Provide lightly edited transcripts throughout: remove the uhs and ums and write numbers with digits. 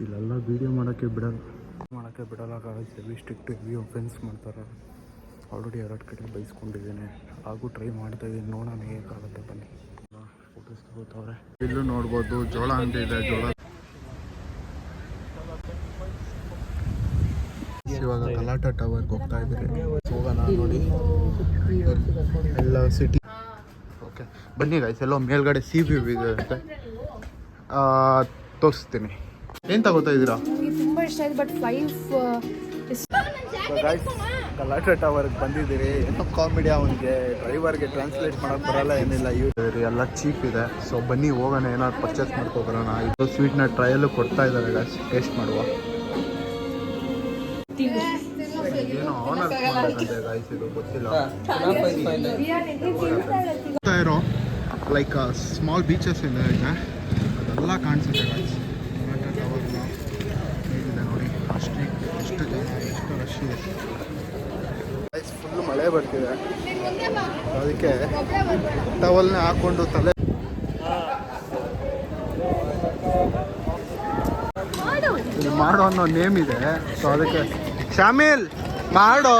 ಇಲ್ಲೆಲ್ಲ ವೀಡಿಯೋ ಮಾಡೋಕ್ಕೆ ಬಿಡಲ್ಲ guys. Heavy strict, heavy offence ಮಾಡ್ತಾರೆ. ಆಲ್ರೆಡಿ 2 ಕಡೆ ಬೈಸ್ಕೊಂಡಿದ್ದೀನಿ, ಹಾಗೂ ಟ್ರೈ ಮಾಡ್ತಾಯಿದ್ದೀನಿ. ನೋಡೋಣ ಹೇಗಾಗುತ್ತೆ ಬನ್ನಿ. ಫೋಟೋಸ್ ತಗೋತಾವ್ರೆ. ಇಲ್ಲೂ ನೋಡ್ಬೋದು ಜೋಳ ಅಂಗಡಿ ಇದೆ. ಜೋಳ ಇವಾಗ ಗಲಾಟೆ ಟವರ್ಗೆ ಹೋಗ್ತಾ ಇದ್ದೀರಿ. ಹೋಗೋಣ ನೋಡಿ ಎಲ್ಲ ಸಿಟಿ. ಓಕೆ ಬನ್ನಿ ಗಾಯ್ಸ್, ಎಲ್ಲೋ ಮೇಲ್ಗಡೆ ಸಿ ವ್ಯೂ ಇದೆ ಅಂತೆ, ತೋರಿಸ್ತೀನಿ. ಏನು ತಗೋತಾ ಇದ್ದೀರಾ? ತುಂಬ ಇಷ್ಟ ಆಯ್ತು, ಬಟ್ 5 ಗಾಯ್ಸ್ ಗಲಾಟೆ ಟವರ್ಗೆ ಬಂದಿದ್ದೀರಿ. ಏನೋ ಕಾಮಿಡಿ, ಅವನಿಗೆ ಡ್ರೈವರ್ಗೆ ಟ್ರಾನ್ಸ್ಲೇಟ್ ಮಾಡೋಕ್ಕೆ ಬರಲ್ಲ, ಏನಿಲ್ಲ. ಎಲ್ಲ ಚೀಪ್ ಇದೆ. ಸೊ ಬನ್ನಿ ಹೋಗೋಣ, ಏನಾದ್ರು ಪರ್ಚೇಸ್ ಮಾಡ್ಕೊಬರೋಣ. ಇದು ಸ್ವೀಟ್ನ ಟ್ರಯಲ್ಲು ಕೊಡ್ತಾ ಇದ್ದಾರೆ ಗಾಯ್ಸ್, ಟೇಸ್ಟ್ ಮಾಡುವ. ಏನೋ ಆನರ್ ಮಾಡಬೇಕಂತೆ ಗಾಯ್ಸ್, ಇದು ಗೊತ್ತಿಲ್ಲ. ಇರೋ ಲೈಕ್ ಸ್ಮಾಲ್ ಬೀಚಸ್ ಇದೆ, ಅದೆಲ್ಲ ಕಾಣಿಸುತ್ತೆ ಗಾಯ್ಸ್. ಹೇಗಿದೆ ನೋಡಿ, ಎಷ್ಟು ಜನ, ಎಷ್ಟು ರಶ್ ಇದೆ ಗಾಯ್ಸ್. ಫುಲ್ ಮಳೆ ಬರ್ತಿದೆ, ಅದಕ್ಕೆ ಟವಲ್ನೇ ಹಾಕ್ಕೊಂಡು ತಲೆ ಇಲ್ಲಿ ಮಾಡೋ ಅನ್ನೋ ನೇಮ್ ಇದೆ. ಸೊ ಅದಕ್ಕೆ ಶಾಮಿಲ್ ಮಾಡೋ.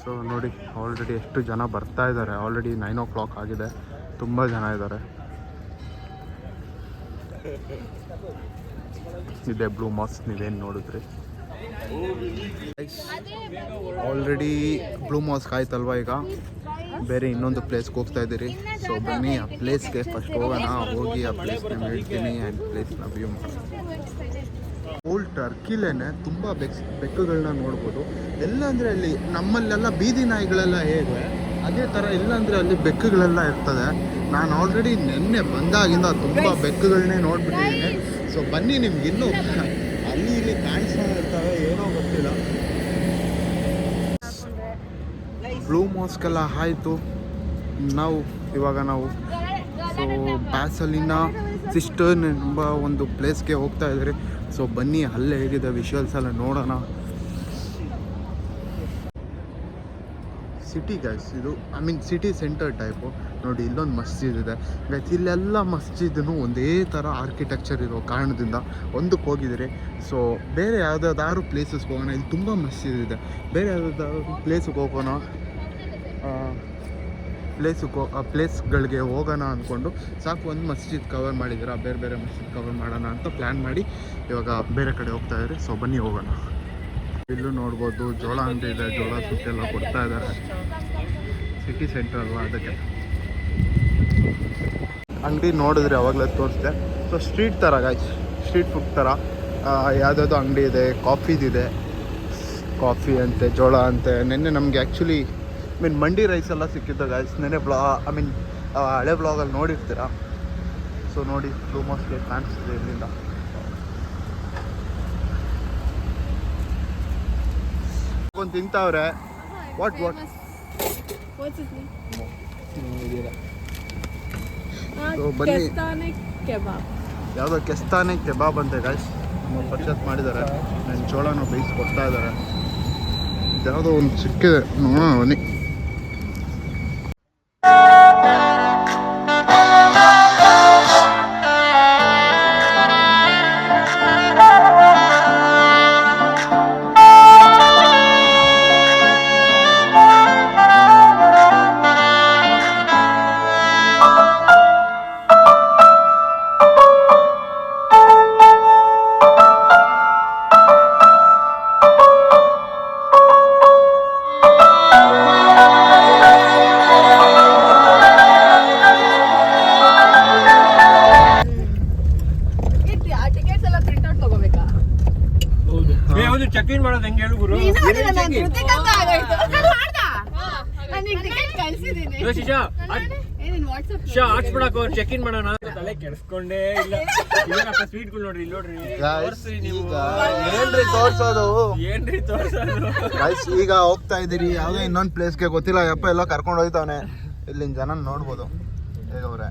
ಸೊ ನೋಡಿ ಆಲ್ರೆಡಿ ಎಷ್ಟು ಜನ ಬರ್ತಾ ಇದ್ದಾರೆ. ಆಲ್ರೆಡಿ 9 o'clock ಆಗಿದೆ, ತುಂಬ ಜನ ಇದ್ದಾರೆ. ಇದೆ ಬ್ಲೂ ಮಾಸ್ಕ್, ನೀವೇನು ನೋಡಿದ್ರಿ. ಆಲ್ರೆಡಿ ಬ್ಲೂ ಮಾಸ್ಕ್ ಆಯ್ತಲ್ವ, ಈಗ ಬೇರೆ ಇನ್ನೊಂದು ಪ್ಲೇಸ್ಗೆ ಹೋಗ್ತಾ ಇದ್ದೀರಿ. ಸೊ ಬನ್ನಿ ಆ ಪ್ಲೇಸ್ಗೆ ಫಸ್ಟ್ ಹೋಗೋಣ. ಹೋಗಿ ಆ ಪ್ಲೇಸ್ನ ಹೇಳ್ತೀನಿ ಆ್ಯಂಡ್ ಪ್ಲೇಸ್ನ ವ್ಯೂ ಮಾಡೋಣ. ಓಲ್ ಟರ್ಕಿಲೇನೆ ತುಂಬ ಬೆಕ್ಕುಗಳನ್ನ ನೋಡ್ಬೋದು. ಎಲ್ಲ ಅಂದರೆ ಅಲ್ಲಿ ನಮ್ಮಲ್ಲೆಲ್ಲ ಬೀದಿ ನಾಯಿಗಳೆಲ್ಲ ಹೇಗೆ, ಅದೇ ಥರ ಇಲ್ಲಾಂದರೆ ಅಲ್ಲಿ ಬೆಕ್ಕುಗಳೆಲ್ಲ ಇರ್ತದೆ. ನಾನು ಆಲ್ರೆಡಿ ನೆನ್ನೆ ಬಂದಾಗಿಂದ ತುಂಬ ಬೆಕ್ಕುಗಳನ್ನೇ ನೋಡ್ಬಿಟ್ಟಿದ್ದೀನಿ. ಸೊ ಬನ್ನಿ, ನಿಮ್ಗೆ ಇನ್ನೂ ಅಲ್ಲಿ ಇಲ್ಲಿ ಕಾಣಿಸ್ತಾ ಇರ್ತವೆ, ಏನೋ ಗೊತ್ತಿಲ್ಲ. ಬ್ಲೂ ಮಾಸ್ಕ್ ಎಲ್ಲ ಆಯಿತು. ಇವಾಗ ನಾವು ಸೊ ಬ್ಯಾಸಲಿನ ಸಿಸ್ಟರ್ನ್ ಎಂಬ ಒಂದು ಪ್ಲೇಸ್ಗೆ ಹೋಗ್ತಾ ಇದ್ದೀರಿ. ಸೊ ಬನ್ನಿ, ಅಲ್ಲೇ ಹೇಗಿದೆ ವಿಷುವಲ್ಸ್ ಎಲ್ಲ ನೋಡೋಣ. ಸಿಟಿ ಗೈಸ್ ಇದು, I mean city centre type. ನೋಡಿ ಇಲ್ಲೊಂದು ಮಸ್ಜಿದ್ ಇದೆ ಗೈಸ್. ಇಲ್ಲೆಲ್ಲ ಮಸ್ಜಿದೂ ಒಂದೇ ಥರ ಆರ್ಕಿಟೆಕ್ಚರ್ ಇರೋ ಕಾರಣದಿಂದ ಒಂದಕ್ಕೆ ಹೋಗಿದ್ದೀರಿ. ಸೊ ಬೇರೆ ಯಾವುದಾದ್ರು ಪ್ಲೇಸಸ್ಗೆ ಹೋಗೋಣ. ಇಲ್ಲಿ ತುಂಬ ಮಸ್ಜಿದ್ ಇದೆ. ಬೇರೆ ಯಾವುದಾದ್ರು ಪ್ಲೇಸಿಗೆ ಹೋಗೋಣ, ಪ್ಲೇಸ್ಗಳಿಗೆ ಹೋಗೋಣ ಅಂದ್ಕೊಂಡು ಸಾಕು. ಒಂದು ಮಸ್ಜಿದ್ ಕವರ್ ಮಾಡಿದ್ದೀರಾ, ಬೇರೆ ಬೇರೆ ಮಸ್ಜಿದ್ ಕವರ್ ಮಾಡೋಣ ಅಂತ ಪ್ಲ್ಯಾನ್ ಮಾಡಿ ಇವಾಗ ಬೇರೆ ಕಡೆ ಹೋಗ್ತಾ ಇದ್ದಾರೆ. ಸೊ ಬನ್ನಿ ಹೋಗೋಣ. ಇಲ್ಲೂ ನೋಡ್ಬೋದು ಜೋಳ ಅಂಗಡಿ ಇದೆ. ಜೋಳ ಸುತ್ತೆಲ್ಲ ಕೊಡ್ತಾ ಇದ್ದಾರೆ. ಸಿಟಿ ಸೆಂಟರ್ ಅಲ್ವಾ, ಅದಕ್ಕೆ ಅಂಗಡಿ ನೋಡಿದ್ರೆ ಅವಾಗಲೇ ತೋರಿಸ್ದೆ. ಸೊ ಸ್ಟ್ರೀಟ್ ಥರ ಗಾಯ್ಸ್, ಸ್ಟ್ರೀಟ್ ಫುಡ್ ಥರ ಯಾವುದಾದ್ರು ಅಂಗಡಿ ಇದೆ. ಕಾಫಿದಿದೆ, ಕಾಫಿ ಅಂತೆ, ಜೋಳ ಅಂತೆ. ನೆನ್ನೆ ನಮಗೆ ಆ್ಯಕ್ಚುಲಿ ಮಂಡಿ ರೈಸ್ ಎಲ್ಲ ಸಿಕ್ಕಿದ್ದು ಗಾಯ್ಸ್. ನೆನ್ನೆ ಹಳೆ ಬ್ಲಾಗಲ್ಲಿ ನೋಡಿರ್ತೀರ. ಸೊ ನೋಡಿ ಬ್ಲೂ ಮಾಸ್ಕ್ಗೆ ಕಾಣಿಸ್ತಿದೆ ಇಲ್ಲಿಂದ. ಒಂದು ತಿಂತಾವ್ರೆ. ವಾಟ್ ಬನ್ನಿ, ಯಾವುದೋ ಕೆಸ್ತಾನೆ ಕೆಬಾಬ್ ಅಂತೆ ಗಾಯ್ಸ್. ಪರ್ಚೇಸ್ ಮಾಡಿದ್ದಾರೆ. ನನ್ನ ಜೋಳನ ಬೇಯಿಸಿ ಕೊಡ್ತಾ ಇದ್ದಾರೆ. ಯಾವುದೋ ಒಂದು ಸಿಕ್ಕಿದೆ, ನೋಡೋಣ ಬನ್ನಿ. ಚೆಕ್ ಇನ್ ಮಾಡೋದು ಹೆಂಗೆ ಹೇಳು ಗುರು? ಹಾಕ್ಸ್ಬಿಡಕ್ ಚೆಕ್ ಇನ್ ಮಾಡೋಣ. ತಲೆ ಕೆಡಿಸ್ಕೊಂಡೇ ಇಲ್ಲ. ಸ್ವೀಟ್ಗಳು ನೋಡ್ರಿ, ಇಲ್ಲಿ ನೋಡ್ರಿ. ಏನ್ರಿ ತೋರ್ಸೋದು, ಏನ್ರಿ ತೋರ್ಸೋದು? ಈಗ ಹೋಗ್ತಾ ಇದೀರಿ ಯಾವ್ದೋ ಇನ್ನೊಂದ್ ಪ್ಲೇಸ್ಗೆ, ಗೊತ್ತಿಲ್ಲ. ಯಪ್ಪ ಎಲ್ಲೋ ಕರ್ಕೊಂಡು ಹೋಯ್ತವನೆ. ಇಲ್ಲಿನ ಜನ ನೋಡ್ಬೋದು ಹೇಗವ್ರೆ.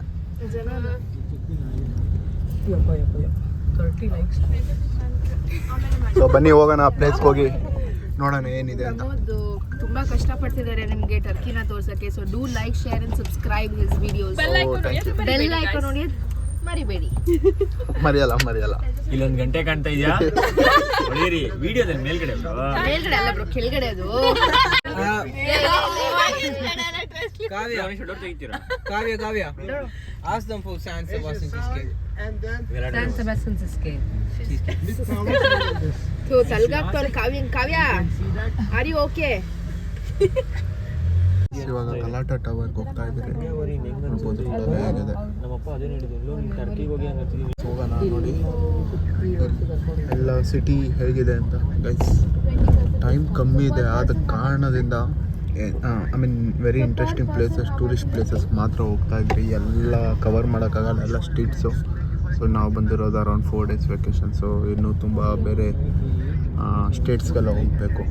30 likes. ಸೊ ಬನ್ನಿ ಹೋಗೋಣ ಆ ಪ್ಲೇಸ್ಗೆ ಹೋಗಿ ನೋಡೋಣ ಏನಿದೆ ಅಂತ. ತುಂಬಾ ಕಷ್ಟಪಡ್ತಿದ್ದಾರೆ ನಿಮ್ಗೆ ಟರ್ಕಿನ ತೋರ್ಸಕ್ಕೆ. So do like, share and subscribe his videos. Bell icon ನೋಡಿ ಮರಿಬೇಡಿ. ಮರೆಯಲ್ಲ. ಇಲ್ಲೊಂದು ಗಂಟೆ ಕಾಣ್ತಾ ಇದೆಯಾ? ಹೊಡೀರಿ ವಿಡಿಯೋದಲ್ಲಿ ಮೇಲ್ಗಡೆ ಮೇಲ್ಗಡೆ ಅಲ್ಲ ಬ್ರೋ, ಕೆಳಗಡೆ ಅದು. ಕಾವ್ಯ ask them for San Sebastian's cave. San Sebastian's cave. So ತಲ್ಗಾಕ್ತವ್ರೆ ಕಾವ್ಯ ಆರ್ ಯು ಓಕೆ? ಇವಾಗ ಗಲಾಟಾ ಟವರ್ಗೆ ಹೋಗ್ತಾ ಇದ್ದೀರಿ. ನೋಡ್ಬೋದು ಹೇಗಿದೆ. ನಮ್ಮಪ್ಪ ಅದೇ ಹೇಳಿದ್ರು ಟರ್ಕಿಗೆ ಹೋಗಿ ಹಂಗಂತೀವಿ. ಹೋಗೋಣ ನೋಡಿ ಎಲ್ಲ ಸಿಟಿ ಹೇಗಿದೆ ಅಂತ ಗೈಸ್. ಟೈಮ್ ಕಮ್ಮಿ ಇದೆ, ಆದ ಕಾರಣದಿಂದ I mean very interesting places, tourist places ಮಾತ್ರ ಹೋಗ್ತಾ ಇದ್ರಿ. ಎಲ್ಲ ಕವರ್ ಮಾಡೋಕ್ಕಾಗಲ್ಲ, ಎಲ್ಲ ಸ್ಟ್ರೀಟ್ಸು. ಸೊ ನಾವು ಬಂದಿರೋದು ಅರೌಂಡ್ 4 days ವೆಕೇಷನ್. ಸೊ ಇನ್ನೂ ತುಂಬ ಬೇರೆ ಸ್ಟೇಟ್ಸ್ಗೆಲ್ಲ ಹೋಗಬೇಕು.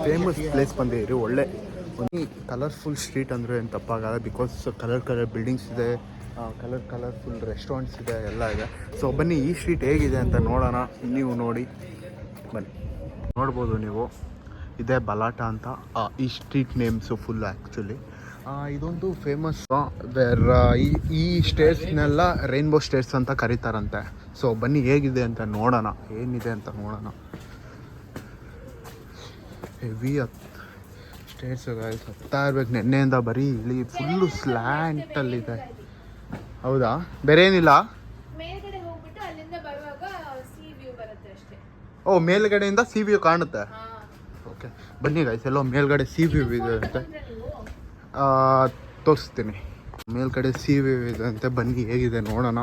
ಫೇಮಸ್ ಪ್ಲೇಸ್ ಬಂದಿರಿ. ಒಳ್ಳೆ ಕಲರ್ಫುಲ್ ಸ್ಟ್ರೀಟ್ ಅಂದರೆ ಏನು ತಪ್ಪಾಗಲ್ಲ, ಬಿಕಾಸ್ ಕಲರ್ ಬಿಲ್ಡಿಂಗ್ಸ್ ಇದೆ, ಕಲರ್ಫುಲ್ ರೆಸ್ಟೋರೆಂಟ್ಸ್ ಇದೆ, ಎಲ್ಲ ಇದೆ. ಸೊ ಬನ್ನಿ ಈ ಸ್ಟ್ರೀಟ್ ಹೇಗಿದೆ ಅಂತ ನೋಡೋಣ. ನೀವು ನೋಡಿ ಬನ್ನಿ. ನೋಡ್ಬೋದು ನೀವು, ಇದೇ ಬಲಾಟ ಅಂತ ಈ ಸ್ಟ್ರೀಟ್ ನೇಮ್ಸು ಫುಲ್ ಆ್ಯಕ್ಚುಲಿ. ಇದೊಂದು ಫೇಮಸ್ ವೇರ್ ಈ ಸ್ಟೇಟ್ಸ್ನೆಲ್ಲ ರೈನ್ಬೋ ಸ್ಟೇಟ್ಸ್ ಅಂತ ಕರೀತಾರಂತೆ. ಸೊ ಬನ್ನಿ ಹೇಗಿದೆ ಅಂತ ನೋಡೋಣ, ಏನಿದೆ ಅಂತ ನೋಡೋಣ. ಹೆವಿ ಸ್ಟೇಟ್ಸ್ ಹತ್ತಾ ಇರ್ಬೇಕು. ನೆನ್ನೆಯಿಂದ ಬರೀ ಇಲ್ಲಿ ಫುಲ್ಲು ಸ್ಲ್ಯಾಂಟಲ್ಲಿದೆ. ಹೌದಾ? ಬೇರೆ ಏನಿಲ್ಲ? ಮೇಲ್ಗಡೆ ಹೋಗ್ಬಿಟ್ಟು ಅಲ್ಲಿಂದ ಬರುವಾಗ ಸಿ ವ್ಯೂ ಬರುತ್ತೆ ಅಷ್ಟೇ. ಓ, ಮೇಲ್ಗಡೆಯಿಂದ ಸಿ ವ್ಯೂ ಕಾಣುತ್ತೆ. ಓಕೆ ಬನ್ನಿ ಗೈಸ್, ಎಲ್ಲೋ ಮೇಲ್ಗಡೆ ಸಿ ವ್ಯೂ ಇದೆ ಅಂತೆ, ತೋರಿಸ್ತೀನಿ. ಮೇಲ್ಗಡೆ ಸಿ ವ್ಯೂ ಇದೆ ಅಂತೆ, ಬನ್ನಿ ಹೇಗಿದೆ ನೋಡೋಣ.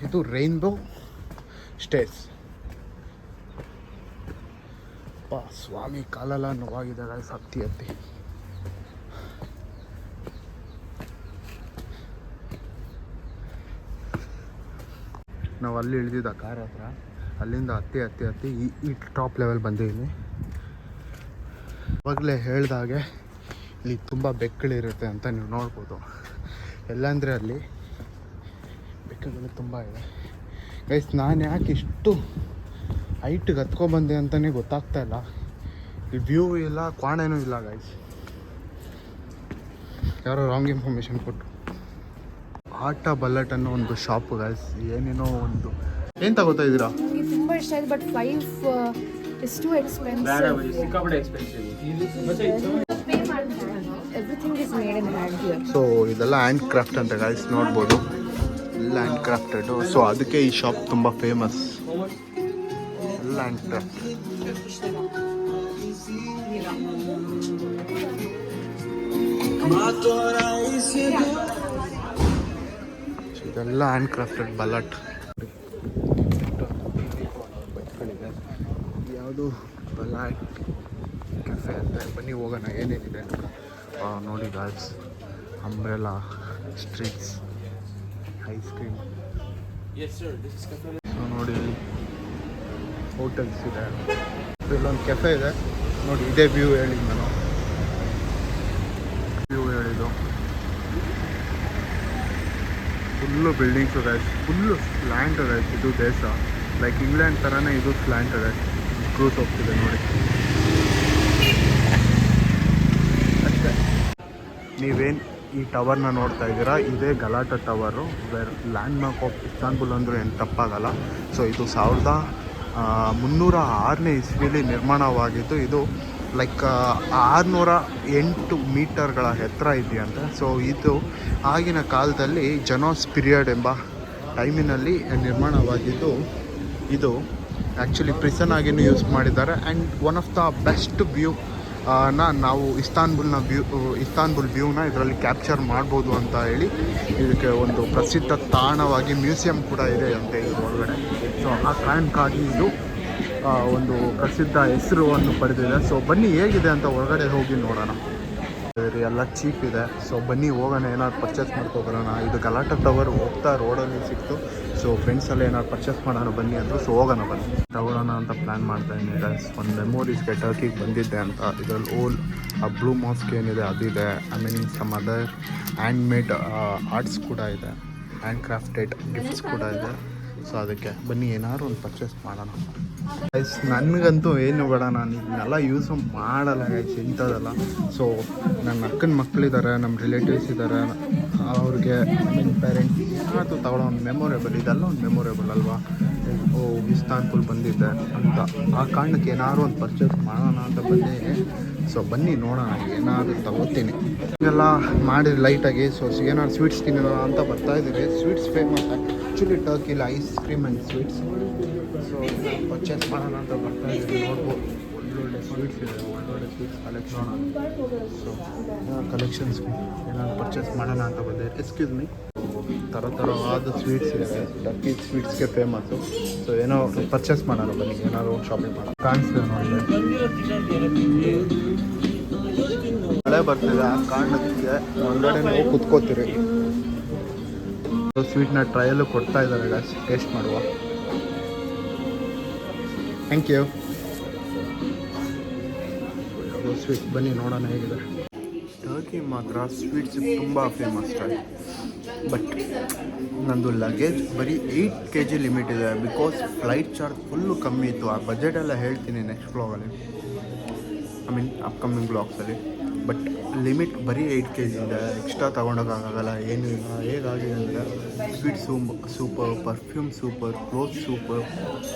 ಇದು ರೈನ್ಬೋ ಸ್ಟೇಟ್ಸ್. ಸ್ವಾಮಿ ಕಾಲೆಲ್ಲ ನೋವಾಗಿದೆ ಗೈಸ್, ಹತ್ತಿ ನಾವು ಅಲ್ಲಿ ಇಳಿದಿದ್ದ ಕಾರ್ ಹತ್ರ, ಅಲ್ಲಿಂದ ಹತ್ತಿ ಈ ಟಾಪ್ ಲೆವೆಲ್ ಬಂದಿದ್ದೀನಿ. ಅವಾಗಲೇ ಹೇಳ್ದಾಗೆ ಇಲ್ಲಿ ತುಂಬ ಬೆಕ್ಕಳಿರುತ್ತೆ ಅಂತ ನೀವು ನೋಡ್ಬೋದು. ಎಲ್ಲಂದರೆ ಅಲ್ಲಿ ಬೆಕ್ಕುಗಳು ತುಂಬ ಇದೆ ಗೈಸ್. ನಾನು ಯಾಕೆ ಇಷ್ಟು ಹೈಟಿಗೆ ಹತ್ಕೊಬಂದೆ ಅಂತಲೇ ಗೊತ್ತಾಗ್ತಾ ಇಲ್ಲ. ಇಲ್ಲಿ ವ್ಯೂ ಇಲ್ಲ, ಕ್ವಾಣೆನೂ ಇಲ್ಲ ಗೈಸ್. ಯಾರೋ ರಾಂಗ್ ಇನ್ಫಾರ್ಮೇಷನ್ ಕೊಟ್ಟು. ಆಟ ಬಲ್ಲಟ್ ಅನ್ನೋ ಒಂದು ಶಾಪು ಗೈಸ್. ಏನೇನೋ ಒಂದು ಏನು ತಗೋತಾ ಇದ್ದೀರಾ? ನನಗೆ ತುಂಬ ಇಷ್ಟ ಆಯ್ತು, ಬಟ್ 5 is too expensive. ಸಿಕ್ಕಾಪಟ್ಟೆ expensive. Everything is made in hand here. So ಇದೆಲ್ಲ ಹ್ಯಾಂಡ್ ಕ್ರಾಫ್ಟ್ ಅಂತ ಗೈಸ್, ನೋಡ್ಬೋದು. ಎಲ್ಲ ಹ್ಯಾಂಡ್ ಕ್ರಾಫ್ಟೆಡು. ಸೊ ಅದಕ್ಕೆ ಈ ಶಾಪ್ ತುಂಬ ಫೇಮಸ್. ಎಲ್ಲ ಹ್ಯಾಂಡ್ ಕ್ರಾಫ್ಟ್. ಇದೆಲ್ಲ ಹ್ಯಾಂಡ್ ಕ್ರಾಫ್ಟೆಡ್ ಬಲಟ್. ಬೈಕ್ಗಳಿದೆ, ಯಾವುದು ಬಲಾಟ್ ಕೆಫೆ ಅಂತ. ಬನ್ನಿ ಹೋಗೋಣ ಏನೇನಿದೆ ಅಂತ. ನೋಡಿ guys, umbrella streets, ice cream. So ನೋಡಿ ಇಲ್ಲಿ ಹೋಟೆಲ್ಸ್ ಇದೆ, ಇಲ್ಲೊಂದು ಕೆಫೆ ಇದೆ ನೋಡಿ. ಇದೇ ವ್ಯೂ ಹೇಳಿದ್ದು ನಾನು, ವ್ಯೂ ಹೇಳಿದ್ದು. Full buildings guys, full slant ಇದೆ. ಇದು ದೇಶ ಲೈಕ್ ಇಂಗ್ಲೆಂಡ್ ಥರನೇ ಇದು ಸ್ಲ್ಯಾಂಟ್ ಇದೆ. ಕ್ರೂಸ್ ಹೋಗ್ತಿದೆ ನೋಡಿ ಅಷ್ಟೇ. ನೀವೇನು ಈ ಟವರ್ನ ನೋಡ್ತಾ ಇದ್ದೀರಾ, ಇದೇ Galata tower, where landmark of Istanbul ಅಂದರೂ ಏನು ತಪ್ಪಾಗಲ್ಲ. ಸೊ ಇದು 1306ನೇ ಇಸ್ವಿಲಿ ನಿರ್ಮಾಣವಾಗಿದ್ದು. ಇದು ಲೈಕ್ 608 ಮೀಟರ್ಗಳ ಎತ್ತರ ಇದೆಯಂತೆ. ಸೊ ಇದು ಆಗಿನ ಕಾಲದಲ್ಲಿ ಜನೋಸ್ ಪೀರಿಯಡ್ ಎಂಬ ಟೈಮಿನಲ್ಲಿ ನಿರ್ಮಾಣವಾಗಿದ್ದು. ಇದು ಆ್ಯಕ್ಚುಲಿ ಪ್ರಿಸನ್ ಆಗಿಯೂ ಯೂಸ್ ಮಾಡಿದ್ದಾರೆ. And one of the best view ನಾವು ಇಸ್ತಾನ್ಬುಲ್ ವ್ಯೂನ ಇದರಲ್ಲಿ ಕ್ಯಾಪ್ಚರ್ ಮಾಡ್ಬೋದು ಅಂತ ಹೇಳಿ ಇದಕ್ಕೆ ಒಂದು ಪ್ರಸಿದ್ಧ ತಾಣವಾಗಿ ಮ್ಯೂಸಿಯಂ ಕೂಡ ಇದೆ ಅಂತ ಇದ್ರ ಒಳಗಡೆ. ಸೊ ಆ ಕಾರಣಕ್ಕಾಗಿ ಇದು ಒಂದು ಪ್ರಸಿದ್ಧ ಹೆಸರುವನ್ನು ಪಡೆದಿದೆ. ಸೊ ಬನ್ನಿ ಹೇಗಿದೆ ಅಂತ ಒಳಗಡೆ ಹೋಗಿ ನೋಡೋಣ. ಎಲ್ಲ ಚೀಪ್ ಇದೆ. ಸೊ ಬನ್ನಿ ಹೋಗೋಣ, ಏನಾದ್ರು ಪರ್ಚೇಸ್ ಮಾಡ್ಕೊಬರೋಣ. ಇದು ಗಲಾಟೆ ಟವರ್ ಹೋಗ್ತಾ ರೋಡಲ್ಲಿ ಸಿಕ್ತು. ಸೊ ಫ್ರೆಂಡ್ಸಲ್ಲಿ ಏನಾದ್ರು ಪರ್ಚೇಸ್ ಮಾಡೋಣ ಬನ್ನಿ ಅಂದರು. ಸೊ ಹೋಗೋಣ ಬನ್ನಿ, ತಗೊಳ್ಳೋಣ ಅಂತ ಪ್ಲ್ಯಾನ್ ಮಾಡ್ತಾಯಿದ್ದೀನಿ ಗೈಸ್. ಒಂದು ಮೆಮೊರೀಸ್ಗೆ ಟರ್ಕಿಗೆ ಬಂದಿದ್ದೆ ಅಂತ. ಇದರಲ್ಲಿ ಓಲ್ ಆ ಬ್ಲೂ ಮಾಸ್ಕ್ ಏನಿದೆ ಅದಿದೆ. I mean some other handmade arts ಕೂಡ ಇದೆ, ಹ್ಯಾಂಡ್ ಕ್ರಾಫ್ಟೆಡ್ ಗಿಫ್ಟ್ಸ್ ಕೂಡ ಇದೆ. ಸೊ ಅದಕ್ಕೆ ಬನ್ನಿ ಏನಾದ್ರು ಒಂದು ಪರ್ಚೇಸ್ ಮಾಡೋಣ ಗೈಸ್. ನನಗಂತೂ ಏನು ಬೇಡ, ನಾನು ಇದನ್ನೆಲ್ಲ ಯೂಸು ಮಾಡಲ್ಲ ಗೈಸ್, ಇಂಥದ್ದೆಲ್ಲ. ಸೊ ನನ್ನ ಅಕ್ಕನ ಮಕ್ಕಳಿದ್ದಾರೆ, ನಮ್ಮ ರಿಲೇಟಿವ್ಸ್ ಇದ್ದಾರೆ, ಅವ್ರಿಗೆ ನನ್ನ ಪೇರೆಂಟ್ಸ್ ಏನಾದರೂ ತಗೊಳ್ಳೋ ಒಂದು ಮೆಮೊರೇಬಲ್. ಇದೆಲ್ಲ ಒಂದು ಮೆಮೊರೇಬಲ್ ಅಲ್ವಾ. ಇಸ್ತಾನ್ಬುಲ್ ಬಂದಿದ್ದೆ ಅಂತ ಆ ಕಾರಣಕ್ಕೆ ಏನಾದ್ರು ಒಂದು ಪರ್ಚೇಸ್ ಮಾಡೋಣ ಅಂತ ಬಂದಿದ್ದೀನಿ. ಸೊ ಬನ್ನಿ ನೋಡೋಣ, ಏನಾದರೂ ತಗೋತೀನಿ. ಇದೆಲ್ಲ ಮಾಡಿ ಲೈಟಾಗಿ. ಸೊ ಏನಾದ್ರು ಸ್ವೀಟ್ಸ್ ತಿನ್ನೋಣ ಅಂತ ಬರ್ತಾಯಿದ್ದೀವಿ. ಸ್ವೀಟ್ಸ್ ಫೇಮಸ್ ಆ್ಯಕ್ಚುಲಿ ಟರ್ಕಿಲಿ, ice cream and sweets. So purchase ಮಾಡೋಣ ಅಂತ ಬರ್ತಾಯಿದ್ದೀವಿ. ನೋಡ್ಬೋದು ಒಳ್ಳೊಳ್ಳೆ ಸ್ವೀಟ್ಸ್ ಇದೆ, ಒಳ್ಳೊಳ್ಳೆ ಸ್ವೀಟ್ಸ್ ಕಲೆಕ್ಷನ್. ಸೊ ಕಲೆಕ್ಷನ್ಸ್ ಏನಾದ್ರು ಪರ್ಚೇಸ್ ಮಾಡೋಣ ಅಂತ ಬಂದಿದೆ. ಎಕ್ಸ್ಕ್ಯೂಸ್ ಮೀ, ಥರವಾದ ಸ್ವೀಟ್ಸ್ ಇದೆ, ಟರ್ಕಿ ಸ್ವೀಟ್ಸ್ಗೆ ಫೇಮಸ್ಸು. ಸೊ ಏನೋ ಪರ್ಚೇಸ್ ಮಾಡೋಣ ಬನ್ನಿ, ಏನಾದ್ರು ಶಾಪಿಂಗ್ ಮಾಡೋಣ. ಕಾಣಿಸ್ತಿದೆ ನೋಡಿ, ಮಳೆ ಬರ್ತಿದೆ, ಆ ಕಾರಣಕ್ಕೆ ಹೊರಗಡೆ ನಾವು ಕುತ್ಕೋತೀರಿ. ಸ್ವೀಟ್ನ ಟ್ರಯಲ್ಲು ಕೊಡ್ತಾ ಇದ್ದಾರೆ ಗಾಯ್ಸ್, ಟೇಸ್ಟ್ ಮಾಡುವ. Thank you. ಸ್ವೀಟ್ ಬನ್ನಿ ನೋಡೋಣ ಹೇಗಿದೆ. ಟರ್ಕಿ ಮಾತ್ರ ಸ್ವೀಟ್ಸ್ ತುಂಬ ಫೇಮಸ್ ಆಗಿ. ಬಟ್ ನಂದು ಲಗೇಜ್ ಬರೀ 8 kg ಲಿಮಿಟ್ ಇದೆ. ಬಿಕಾಸ್ ಫ್ಲೈಟ್ ಚಾರ್ಜ್ ಫುಲ್ಲು ಕಮ್ಮಿ ಇತ್ತು. ಆ ಬಜೆಟೆಲ್ಲ ಹೇಳ್ತೀನಿ ನೆಕ್ಸ್ಟ್ ಬ್ಲಾಗಲ್ಲಿ, ಐ ಮೀನ್ ಅಪ್ಕಮಿಂಗ್ ಬ್ಲಾಗ್ಸಲ್ಲಿ. ಬಟ್ ಲಿಮಿಟ್ ಬರೀ 8 kg ಇದೆ. ಎಕ್ಸ್ಟ್ರಾ ತೊಗೊಂಡೋಗೋಕ್ಕಾಗಲ್ಲ, ಏನೂ ಇಲ್ಲ. ಹೇಗಾಗಿದೆ ಅಂದರೆ sweet super, perfume super, cloth super,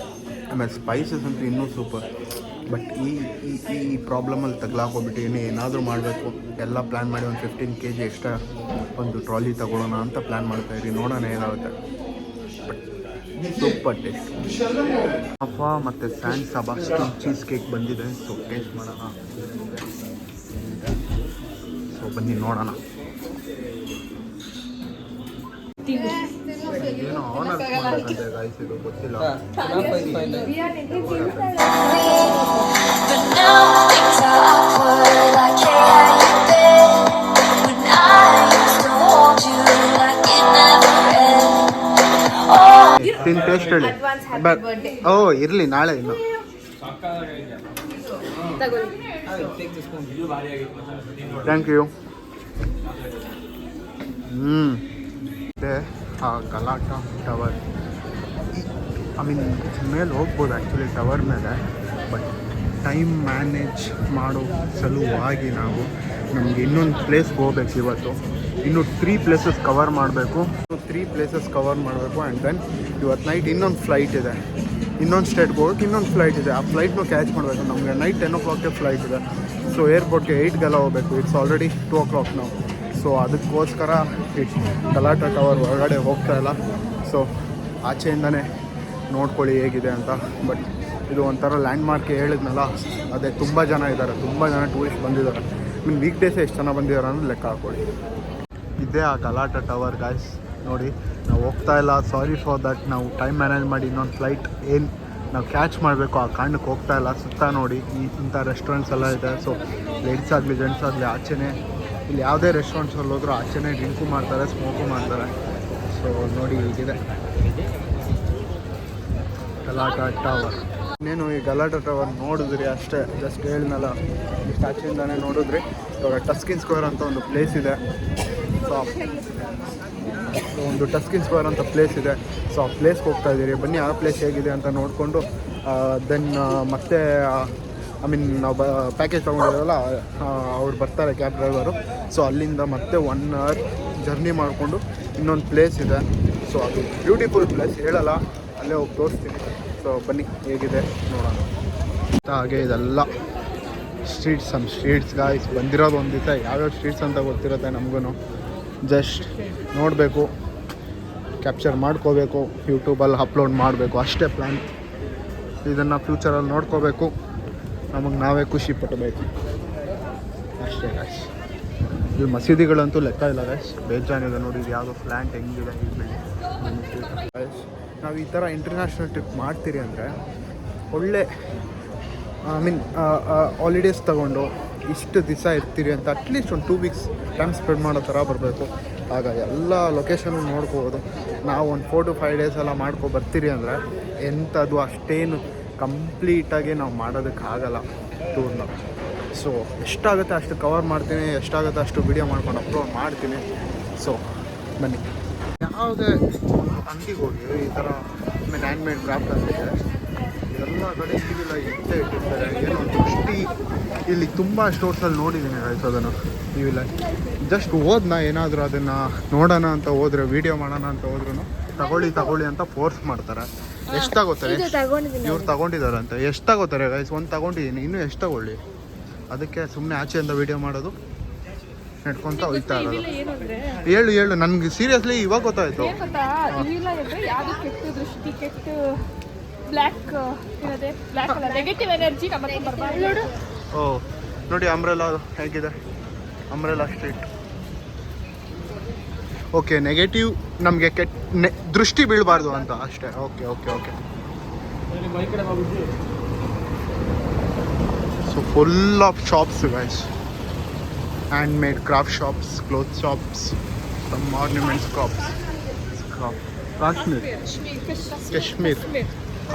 ಆಮೇಲೆ ಸ್ಪೈಸಸ್ ಅಂತೂ ಇನ್ನೂ ಸೂಪರ್. ಬಟ್ ಈ ಪ್ರಾಬ್ಲಮಲ್ಲಿ ತಗ್ಲಾಕೋಗ್ಬಿಟ್ಟು ಏನಾದರೂ ಮಾಡಬೇಕು. ಎಲ್ಲ ಪ್ಲ್ಯಾನ್ ಮಾಡಿ ಒಂದು 15 kg ಎಕ್ಸ್ಟ್ರಾ ಒಂದು ಟ್ರಾಲಿ ತಗೊಳ್ಳೋಣ ಅಂತ ಪ್ಲ್ಯಾನ್ ಮಾಡ್ತಾಯಿದ್ದೀವಿ. ನೋಡೋಣ ಏನಾಗುತ್ತೆ. But super taste. ಅಪ್ಪ ಮತ್ತು ಸ್ಯಾನ್ ಸೆಬಾಸ್ಟಿಯನ್ ಚೀಸ್ ಕೇಕ್ ಬಂದಿದೆ. ಸೊ ಟೇಸ್ಟ್ ಮಾಡೋಣ. ಸೊ ಬನ್ನಿ ನೋಡೋಣ. ಏನೋ ಆನರ್ಸ್ ಮಾಡಬೇಕಂತೆ ಗಾಯ್ಸ್, ಇದು ಗೊತ್ತಿಲ್ಲ. ಟೇಸ್ಟ್ ಹೇಳಿ. ಓ ಇರಲಿ, ನಾಳೆ ಇನ್ನು. Thank you. ಆ ಗಲಾಟ ಟವರ್, ಐ ಮೀನ್ ಮೇಲೆ ಹೋಗ್ಬೋದು ಆ್ಯಕ್ಚುಲಿ ಟವರ್ ಮೇಲೆ. ಬಟ್ ಟೈಮ್ ಮ್ಯಾನೇಜ್ ಮಾಡೋ ಸಲುವಾಗಿ ನಾವು ನಮಗೆ ಇನ್ನೊಂದು ಪ್ಲೇಸ್ಗೆ ಹೋಗ್ಬೇಕು ಇವತ್ತು. ಇನ್ನೂ 3 places ಕವರ್ ಮಾಡಬೇಕು. 3 places ಕವರ್ ಮಾಡಬೇಕು. ಆ್ಯಂಡ್ ದೆನ್ ಇವತ್ತು ನೈಟ್ ಇನ್ನೊಂದು ಫ್ಲೈಟ್ ಇದೆ, ಇನ್ನೊಂದು ಸ್ಟೇಟ್ಗೆ ಹೋಗೋಕ್ಕೆ ಇನ್ನೊಂದು ಫ್ಲೈಟ್ ಇದೆ. ಆ ಫ್ಲೈಟ್ನೂ ಕ್ಯಾಚ್ ಮಾಡಬೇಕು. ನಮಗೆ ನೈಟ್ 10 o'clock ಫ್ಲೈಟ್ ಇದೆ. ಸೊ ಏರ್ಪೋರ್ಟ್ಗೆ 8 ಹೋಗಬೇಕು. ಇಟ್ಸ್ ಆಲ್ರೆಡಿ 2 o'clock ನಾವು. ಸೊ ಅದಕ್ಕೋಸ್ಕರ ಗಲಾಟೆ ಟವರ್ ಹೊರಗಡೆ ಹೋಗ್ತಾ ಇಲ್ಲ. ಸೊ ಆಚೆಯಿಂದನೇ ನೋಡ್ಕೊಳ್ಳಿ ಹೇಗಿದೆ ಅಂತ. ಬಟ್ ಇದು ಒಂಥರ ಲ್ಯಾಂಡ್ ಮಾರ್ಕ್ ಹೇಳಿದ್ನಲ್ಲ, ಅದೇ ತುಂಬ ಜನ ಇದ್ದಾರೆ, ತುಂಬ ಜನ ಟೂರಿಸ್ಟ್ ಬಂದಿದ್ದಾರೆ. ಮೀನ್ ವೀಕ್ ಡೇಸೇ ಎಷ್ಟು ಜನ ಬಂದಿದ್ದಾರೆ ಅನ್ನೋದು ಲೆಕ್ಕ ಹಾಕ್ಕೊಳ್ಳಿ. ಇದೇ ಆ ಗಲಾಟೆ ಟವರ್ ಗಾಯ್ಸ್. ನೋಡಿ ನಾವು ಹೋಗ್ತಾ ಇಲ್ಲ, ಸಾರಿ ಫಾರ್ ದಟ್. ನಾವು ಟೈಮ್ ಮ್ಯಾನೇಜ್ ಮಾಡಿ ಇನ್ನೊಂದು ಫ್ಲೈಟ್ ಏನು ನಾವು ಕ್ಯಾಚ್ ಮಾಡಬೇಕು ಆ ಕಾರಣಕ್ಕೆ ಹೋಗ್ತಾ ಇಲ್ಲ. ಸುತ್ತ ನೋಡಿ ಇಂಥ ರೆಸ್ಟೋರೆಂಟ್ಸ್ ಎಲ್ಲ ಇದೆ. ಸೊ ಲೇಡೀಸ್ ಆಗಲಿ ಜೆಂಟ್ಸ್ ಆಗಲಿ ಆಚೆನೇ, ಇಲ್ಲಿ ಯಾವುದೇ ರೆಸ್ಟೋರೆಂಟ್ಸಲ್ಲಿ ಹೋದರೂ ಆಚೆನೇ ಡ್ರಿಂಕು ಮಾಡ್ತಾರೆ, ಸ್ಮೋಕು ಮಾಡ್ತಾರೆ. ಸೊ ನೋಡಿ ಹೀಗಿದೆ ಗಲಾಟೆ ಟವರ್. ಇನ್ನೇನು ಈ ಗಲಾಟೆ ಟವರ್ ನೋಡಿದ್ರಿ ಅಷ್ಟೇ, ಜಸ್ಟ್ ಹೇಳಿದ್ನಲ್ಲ, ಇಷ್ಟು ಆಚೆಯಿಂದಾನೇ ನೋಡಿದ್ರಿ. ಇವಾಗ ಟಸ್ಕಿನ್ ಸ್ಕ್ವೇರ್ ಅಂತ ಒಂದು ಪ್ಲೇಸ್ ಇದೆ. ಸೊ ಒಂದು ಟಸ್ಕಿನ್ ಸ್ಕ್ವೇರ್ ಅಂತ ಪ್ಲೇಸ್ ಇದೆ. ಸೊ ಆ ಪ್ಲೇಸ್ಗೆ ಹೋಗ್ತಾ ಇದ್ದೀರಿ. ಬನ್ನಿ ಆ ಪ್ಲೇಸ್ ಹೇಗಿದೆ ಅಂತ ನೋಡಿಕೊಂಡು ದೆನ್ ಮತ್ತೆ ಐ ಮೀನ್ ನಾವು ಪ್ಯಾಕೇಜ್ ತೊಗೊಂಡಿರೋಲ್ಲ, ಅವ್ರು ಬರ್ತಾರೆ ಕ್ಯಾಬ್ ಡ್ರೈವರು. ಸೊ ಅಲ್ಲಿಂದ ಮತ್ತೆ 1 hour ಜರ್ನಿ ಮಾಡಿಕೊಂಡು ಇನ್ನೊಂದು ಪ್ಲೇಸ್ ಇದೆ. ಸೊ ಅದು ಬ್ಯೂಟಿಫುಲ್ ಪ್ಲೇಸ್, ಹೇಳಲ್ಲ, ಅಲ್ಲೇ ಹೋಗಿ ತೋರಿಸ್ತೀನಿ. ಸೊ ಬನ್ನಿ ಹೇಗಿದೆ ನೋಡೋಣ. ಹಾಗೆ ಇದೆಲ್ಲ ಸ್ಟ್ರೀಟ್ಸ್ ಗಾಯ್ಸ್. ಬಂದಿರೋದು ಒಂದು ದಿವಸ ಯಾವ್ಯಾವ ಸ್ಟ್ರೀಟ್ಸ್ ಅಂತ ಗೊತ್ತಿರುತ್ತೆ ನಮಗೂ. ಜಸ್ಟ್ ನೋಡಬೇಕು, ಕ್ಯಾಪ್ಚರ್ ಮಾಡ್ಕೋಬೇಕು, ಯೂಟ್ಯೂಬಲ್ಲಿ ಅಪ್ಲೋಡ್ ಮಾಡಬೇಕು, ಅಷ್ಟೇ ಪ್ಲ್ಯಾನ್. ಇದನ್ನು ಫ್ಯೂಚರಲ್ಲಿ ನೋಡ್ಕೋಬೇಕು, ನಮಗೆ ನಾವೇ ಖುಷಿ ಪಡಬೇಕು. ಅಷ್ಟೇ ಗಾಯ್ಸ್. ಇಲ್ಲಿ ಮಸೀದಿಗಳಂತೂ ಲೆಕ್ಕ ಇಲ್ಲ ಗಾಯ್ಸ್, ಬೇಜಾನಿದೆ ನೋಡಿ. ಇದು ಯಾವುದೋ ಪ್ಲ್ಯಾಂಟ್ ಹೆಂಗಿದೆ ಈ ಬಿಲ್ಡಿಂಗ್ ಗಾಯ್ಸ್. ನಾವು ಈ ಥರ ಇಂಟರ್ನ್ಯಾಷನಲ್ ಟ್ರಿಪ್ ಮಾಡ್ತೀರಿ ಅಂದರೆ ಒಳ್ಳೆ ಹಾಲಿಡೇಸ್ ತೊಗೊಂಡು ಇಷ್ಟು ದಿವಸ ಇರ್ತೀರಿ ಅಂತ ಅಟ್ಲೀಸ್ಟ್ ಒಂದು 2 ವೀಕ್ಸ್ ಟೈಮ್ ಸ್ಪೆಂಡ್ ಮಾಡೋ ಥರ ಬರಬೇಕು. ಆಗ ಎಲ್ಲ ಲೊಕೇಶನ್ ನೋಡ್ಕೋಬೋದು. ನಾವು ಒಂದು 4 to 5 ಡೇಸ್ ಎಲ್ಲ ಬರ್ತೀರಿ ಅಂದರೆ ಎಂಥದ್ದು ಅಷ್ಟೇನು ಕಂಪ್ಲೀಟಾಗಿ ನಾವು ಮಾಡೋದಕ್ಕಾಗಲ್ಲ ಟೂರ್ನ. ಸೊ ಎಷ್ಟಾಗುತ್ತೆ ಅಷ್ಟು ಕವರ್ ಮಾಡ್ತೀನಿ, ಎಷ್ಟಾಗುತ್ತೆ ಅಷ್ಟು ವಿಡಿಯೋ ಮಾಡ್ಕೊಂಡು ಅಪ್ಲೋಡ್ ಮಾಡ್ತೀನಿ. ಸೊ ಬನ್ನಿ. ಯಾವುದೇ ಒಂದು ಅಂಗಡಿಗೆ ಹೋಗಿ ಈ ಥರ ಹ್ಯಾಂಡ್ ಮೇಡ್ ಕ್ರಾಫ್ಟ್ ಅಂತಿದೆ, ಎಲ್ಲ ಕಡೆ ಇದಿಲ್ಲ ಇಟ್ಟೇ ಇಟ್ಟಿರ್ತಾರೆ. ಏನೋ ದೃಷ್ಟಿ ಇಲ್ಲಿ ತುಂಬ ಸ್ಟೋರ್ಸಲ್ಲಿ ನೋಡಿದ್ದೀನಿ ಗಾಯ್ಸ್. ಅದನ್ನು ನೀವಿಲ್ಲ ಜಸ್ಟ್ ಹೋದ್ನಾ ಏನಾದರೂ ಅದನ್ನು ನೋಡೋಣ ಅಂತ ಹೋದರೆ, ವೀಡಿಯೋ ಮಾಡೋಣ ಅಂತ ಹೋದ್ರೂ ತಗೊಳ್ಳಿ ಅಂತ ಫೋರ್ಸ್ ಮಾಡ್ತಾರೆ. ಎಷ್ಟು ತಗೋತಾರೆ ಇವ್ರು ತಗೊಂಡಿದ್ದಾರೆ ಅಂತ, ಎಷ್ಟು ತಗೋತಾರೆ ಗೈಸ್? ಒಂದು ತಗೊಂಡಿದ್ದೀನಿ, ಇನ್ನೂ ಎಷ್ಟು ತಗೊಳ್ಳಿ? ಅದಕ್ಕೆ ಸುಮ್ಮನೆ ಆಚೆಯಿಂದ ವೀಡಿಯೋ ಮಾಡೋದು, ನೆಟ್ಕೊತ ಹೋಗ್ತಾ ಇರೋದು. ಹೇಳು ನನಗೆ ಸೀರಿಯಸ್ಲಿ ಇವಾಗ ಗೊತ್ತಾಯ್ತು. ಓ ನೋಡಿ ಅಂಬ್ರೆಲಾ ಹೇಗಿದೆ, ಅಂಬ್ರೆಲಾ ಸ್ಟ್ರೀಟ್. ಓಕೆ, ನೆಗೆಟಿವ್ ನಮಗೆ ದೃಷ್ಟಿ ಬೀಳಬಾರ್ದು ಅಂತ ಅಷ್ಟೇ. Okay. So full of shops guys, hand made craft shops, cloth shops, some ornaments shops.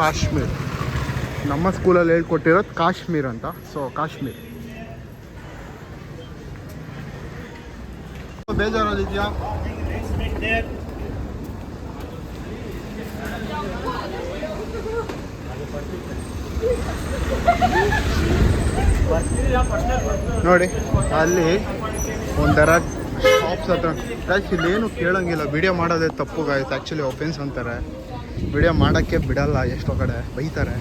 Kashmir ನಮ್ಮ ಸ್ಕೂಲಲ್ಲಿ ಹೇಳ್ಕೊಟ್ಟಿರೋದು ಕಾಶ್ಮೀರ್ ಅಂತ. ಸೊ ಕಾಶ್ಮೀರ್ ಬೇಜಾರಲ್ಲಿದೆಯಾ? ನೋಡಿ ಅಲ್ಲಿ ಒಂಥರ ಶಾಪ್ಸ್ ಹತ್ರ ಗಾಯ್ಸ್. ಇಲ್ಲೇನು ಕೇಳೋಂಗಿಲ್ಲ, ವಿಡಿಯೋ ಮಾಡೋದೇ ತಪ್ಪು ಗಾಯ್ಸ್. ಆ್ಯಕ್ಚುಲಿ ಒಫೆನ್ಸ್ ಅಂತಾರೆ, ವಿಡಿಯೋ ಮಾಡೋಕ್ಕೆ ಬಿಡಲ್ಲ, ಎಷ್ಟೋ ಕಡೆ ಬೈತಾರೆ.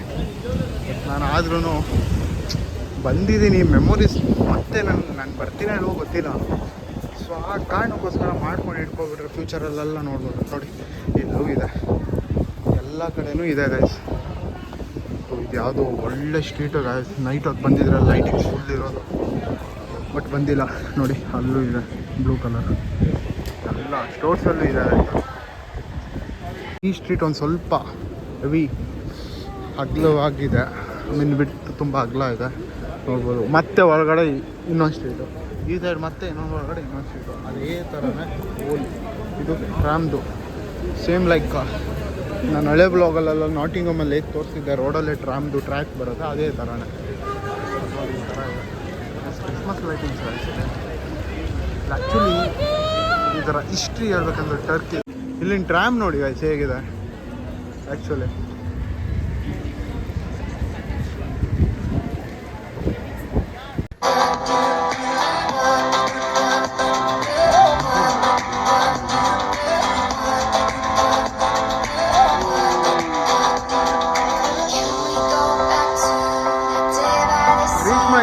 ನಾನು ಆದ್ರೂ ಬಂದಿದ್ದೀನಿ, ಮೆಮೊರೀಸ್ ಮತ್ತೆ ನಾನು ಬರ್ತೀನಿ ಅನ್ನೋ ಗೊತ್ತಿಲ್ಲ. ಸೊ ಆ ಕಾರಣಕ್ಕೋಸ್ಕರ ಮಾಡ್ಕೊಂಡು ಇಟ್ಕೊಬಿಟ್ರೆ ಫ್ಯೂಚರಲ್ಲೆಲ್ಲ ನೋಡ್ಬೋದು. ನೋಡಿ ಎಲ್ಲೂ ಇದೆ, ಎಲ್ಲ ಕಡೆನೂ ಇದೆ ಗೈಸ್. ಇದು ಯಾವುದೋ ಒಳ್ಳೆ ಸ್ಟ್ರೀಟು ಗೈಸ್. ನೈಟ್ ಹೊತ್ತು ಬಂದಿದ್ರೆ ಲೈಟಿಂಗ್ ಫುಲ್ ಇರೋದು, ಬಟ್ ಬಂದಿಲ್ಲ. ನೋಡಿ ಅಲ್ಲೂ ಇದೆ ಬ್ಲೂ ಕಲರ್, ಎಲ್ಲ ಸ್ಟೋರ್ಸಲ್ಲೂ ಇದೆ. ಈ ಸ್ಟ್ರೀಟ್ ಒಂದು ಸ್ವಲ್ಪ ಹೆವಿ ಅಗಲವಾಗಿದೆ, ಬಿಟ್ಟು ತುಂಬ ಅಗಲ ಇದೆ ನೋಡ್ಬೋದು. ಮತ್ತೆ ಒಳಗಡೆ ಇನ್ನೊಂದು ಸ್ಟ್ರೀಟು, ಈ ಸೈಡ್ ಮತ್ತೆ ಇನ್ನೊಂದು ಒಳಗಡೆ ಇನ್ನೊಂದು ಸ್ಟ್ರೀಟು, ಅದೇ ಥರನೇ ಓಲಿ. ಇದು ಟ್ರಾಮ್ದು ಸೇಮ್ ಲೈಕ್ ನಾನು ಹಳೆ ಬ್ಲಾಗಲ್ಲೆಲ್ಲ ನಾಟಿಂಗಮಲ್ಲಿ ತೋರಿಸಿದ್ದೆ, ರೋಡಲ್ಲೇ ಟ್ರಾಮ್ದು ಟ್ರ್ಯಾಕ್ ಬರುತ್ತೆ, ಅದೇ ಥರನೇ. ಕ್ರಿಸ್ಮಸ್ ಲೈಟಿಂಗ್ಸ್ ಆ್ಯಕ್ಚುಲಿ ಈ ಥರ ಹಿಸ್ಟ್ರಿ ಹೇಳ್ಬೇಕಂದ್ರೆ ಟರ್ಕಿ. ಇಲ್ಲಿನ ಟ್ರಾಮ್ ನೋಡಿ ಗೈಸ್ ಹೇಗಿದೆ ಆ್ಯಕ್ಚುಲಿ.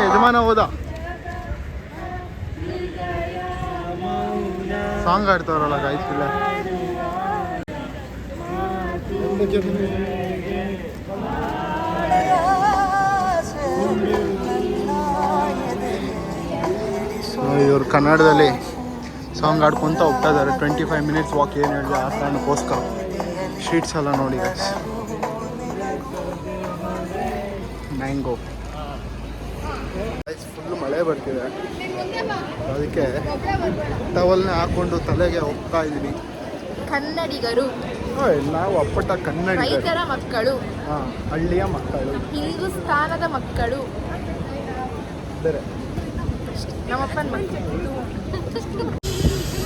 ಯಜಮಾನ ಹೋದ ಸಾಂಗ್ ಆಡ್ತಾವ್ರಲ್ಲ ಗಾಯ್ಸ್ ಇಲ್ಲ. ಇವರು ಕನ್ನಡದಲ್ಲಿ ಸಾಂಗ್ ಆಡ್ಕೊತ ಹೋಗ್ತಾ ಇದ್ದಾರೆ. 25 ಮಿನಿಟ್ಸ್ ವಾಕ್ ಏನು ಹೇಳಿದೆ ಆ ಕಾರಣಕ್ಕೋಸ್ಕರ. ಸ್ಟ್ರೀಟ್ಸ್ ಎಲ್ಲ ನೋಡಿ ಗೈಸ್. ಮ್ಯಾಂಗೋ ಫುಲ್ಲು ಮಳೆ ಬರ್ತಿದೆ, ಅದಕ್ಕೆ ಟವಲ್ನ ಹಾಕೊಂಡು ತಲೆಗೆ ಹೋಗ್ತಾ ಇದ್ದೀನಿ. ಕನ್ನಡಿಗರು ನಾವು ಅಪ್ಪಟ ಕನ್ನಡಿಗರು, ರೈತರ ಮಕ್ಕಳು, ಹಳ್ಳಿಯ ಮಕ್ಕಳು, ಹಿಂದೂಸ್ತಾನದ ಮಕ್ಕಳು, ಬೇರೆ ನಮ್ಮಪ್ಪನ ಮಕ್ಕಳು.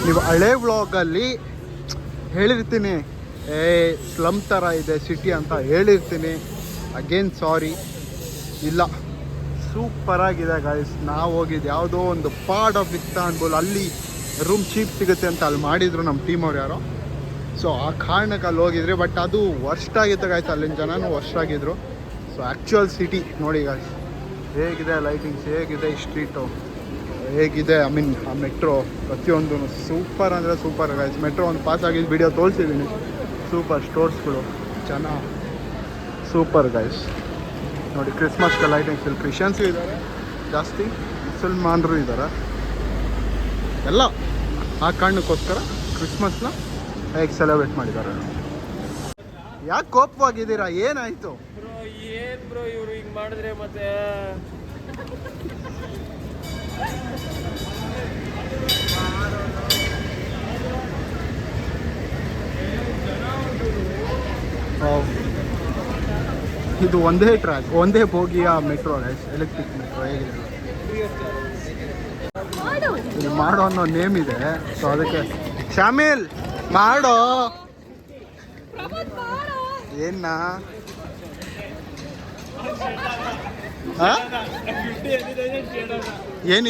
ನೀವು ಹಳೆ ವ್ಲಾಗಲ್ಲಿ ಹೇಳಿರ್ತೀನಿ ಸ್ಲಮ್ ಥರ ಇದೆ ಸಿಟಿ ಅಂತ ಹೇಳಿರ್ತೀನಿ. ಅಗೇನ್ ಸಾರಿ, ಇಲ್ಲ ಸೂಪರಾಗಿದೆ ಗಾಯ್ಸ್. ನಾವು ಹೋಗಿದ್ದು ಯಾವುದೋ ಒಂದು ಪಾರ್ಟ್ ಆಫ್ ಇಸ್ತಾನ್ಬುಲ್, ಅಲ್ಲಿ ರೂಮ್ ಚೀಪ್ ಸಿಗುತ್ತೆ ಅಂತ ಅಲ್ಲಿ ಮಾಡಿದರು ನಮ್ಮ ಟೀಮ್ ಅವ್ರು ಯಾರೋ. ಸೊ ಆ ಕಾರಣಕ್ಕೆ ಅಲ್ಲಿ ಹೋಗಿದ್ರಿ, ಬಟ್ ಅದು ವರ್ಸ್ಟ್ ಆಗಿತ್ತು ಗಾಯ್ಸ್. ಅಲ್ಲಿನ ಜನನೂ ವರ್ಸ್ಟ್ ಆಗಿದ್ರು. ಸೊ ಆ್ಯಕ್ಚುಯಲ್ ಸಿಟಿ ನೋಡಿ ಗಾಯ್ಸ್ ಹೇಗಿದೆ, ಲೈಟಿಂಗ್ಸ್ ಹೇಗಿದೆ, ಈ ಸ್ಟ್ರೀಟು ಹೇಗಿದೆ, ಆ ಮೆಟ್ರೋ ಪ್ರತಿಯೊಂದು ಸೂಪರ್ ಅಂದರೆ ಸೂಪರ್ ಗಾಯ್ಸ್. ಮೆಟ್ರೋ ಒಂದು ಪಾಸ್ ಆಗಿದ್ದು ವಿಡಿಯೋ ತೋರಿಸಿದ್ದೀನಿ. ಸೂಪರ್ ಸ್ಟೋರ್ಸ್ಗಳು ಚೆನ್ನಾಗಿ ಸೂಪರ್ ಗಾಯ್ಸ್. ನೋಡಿ ಕ್ರಿಸ್ಮಸ್ಗೆ ಲೈಟಿಂಗ್ಸ್, ಇಲ್ಲಿ ಕ್ರಿಶ್ಚಿಯನ್ಸು ಇದ್ದಾರೆ ಜಾಸ್ತಿ, ಮುಸಲ್ಮಾನರು ಇದ್ದಾರೆ. ಎಲ್ಲ ಆ ಕಾರಣಕ್ಕೋಸ್ಕರ ಕ್ರಿಸ್ಮಸ್ನ ಹೇಗೆ ಸೆಲೆಬ್ರೇಟ್ ಮಾಡಿದ್ದಾರೆ. ಯಾಕೆ ಕೋಪವಾಗಿದ್ದೀರಾ, ಏನಾಯಿತು? ಬ್ರೋ ಏನು ಬ್ರೋ ಇವರು ಹಿಂಗೆ ಮಾಡಿದ್ರೆ ಮತ್ತೆ ಇದು ಒಂದೇ ಟ್ರ್ಯಾಕ್, ಒಂದೇ ಬೋಗಿಯ ಮೆಟ್ರೋ, ಎಲೆಕ್ಟ್ರಿಕ್ ಮೆಟ್ರೋ. ಹೇಗಿದೆ ಇಲ್ಲಿ ಮಾಡೋ ಅನ್ನೋ ನೇಮ್ ಇದೆ, ಸೊ ಅದಕ್ಕೆ ಶಾಮಿಲ್ ಮಾಡೋ. ಏನ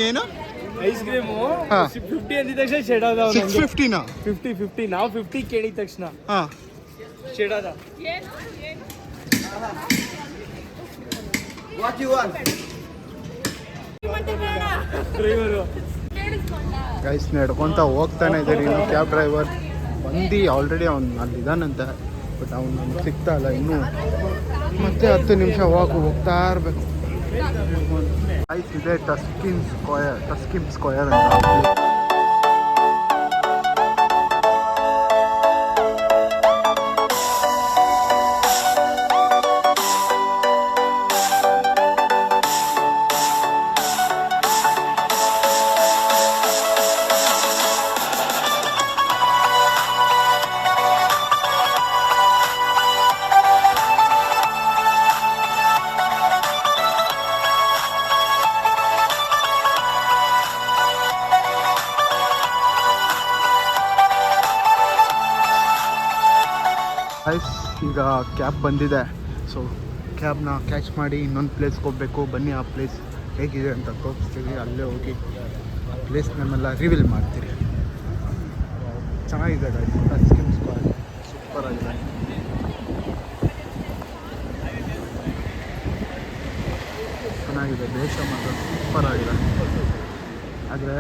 ಏನು ಐಸ್ ಕ್ರೀಮು ಹಾ. 50 ಅಂದಿದ ತಕ್ಷಣ ಶೇಡ್ ಆದ 650ನಾ? 50 ನಾವು 50 ಕೇಳಿದ ತಕ್ಷಣ ಹಾಂ, ಶೇಡ್ ಆದ. ಡ್ರೈವರು ಗೈಸ್ ನಡ್ಕೊತ ಹೋಗ್ತಾನೆ ಇದ್ದಾರೆ. ಇನ್ನು ಕ್ಯಾಬ್ ಡ್ರೈವರ್ ಬಂದು ಆಲ್ರೆಡಿ ಅವ್ನು ಅಲ್ಲಿದ್ದಾನಂತೆ, ಬಟ್ ಅವ್ನು ನಮ್ಗೆ ಸಿಗ್ತಾ ಇಲ್ಲ ಇನ್ನೂ. ಮತ್ತೆ 10 ನಿಮಿಷ ಹೋಗ್ತಾ ಇರಬೇಕು. ಗೈಸ್ ಇದೆ ಟಸ್ಕಿನ್ ಸ್ಕ್ವಯರ್ ಅಂತ. ಗೈಸ್ ಈಗ ಕ್ಯಾಬ್ ಬಂದಿದೆ, ಸೊ ಕ್ಯಾಬ್ನ ಕ್ಯಾಚ್ ಮಾಡಿ ಇನ್ನೊಂದು ಪ್ಲೇಸ್ಗೆ ಹೋಗಬೇಕು. ಬನ್ನಿ ಆ ಪ್ಲೇಸ್ ಹೇಗಿದೆ ಅಂತ ತೋರಿಸ್ತೀವಿ. ಅಲ್ಲೇ ಹೋಗಿ ಆ ಪ್ಲೇಸ್ ನಮ್ಮೆಲ್ಲ ರಿವೀಲ್ ಮಾಡ್ತೀರಿ. ಚೆನ್ನಾಗಿದೆ ಗೈಸ್, ಟಸ್ಕಿನ್ ಸ್ಕ್ವೇರ್ ಸೂಪರ್ ಆಗಿದೆ. ಚೆನ್ನಾಗಿದೆ, ದೇಶ ಮಾತ್ರ ಸೂಪರ್ ಆಗಿದೆ. ಆದರೆ